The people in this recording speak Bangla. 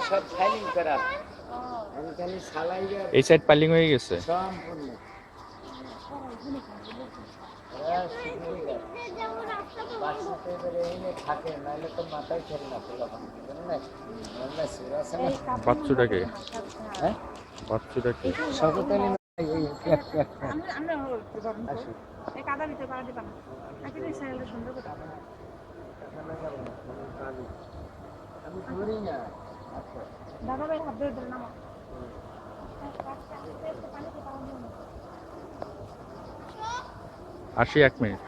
সব ফাইলিং করা আমি খালি সালাইয়া এই সাইড পাইলিং হয়ে গেছে সম্পূর্ণ বাচ্চাতে এবারে এনে থাকে নাহলে তো মাথায় খেলে না পোলাপান বাচ্চুটাকে হ্যাঁ বাচ্চুটাকে সকতালি আমি ধরি না দাদা ভাই হাত ধরে ধরে নামা আসি 1 মিনিট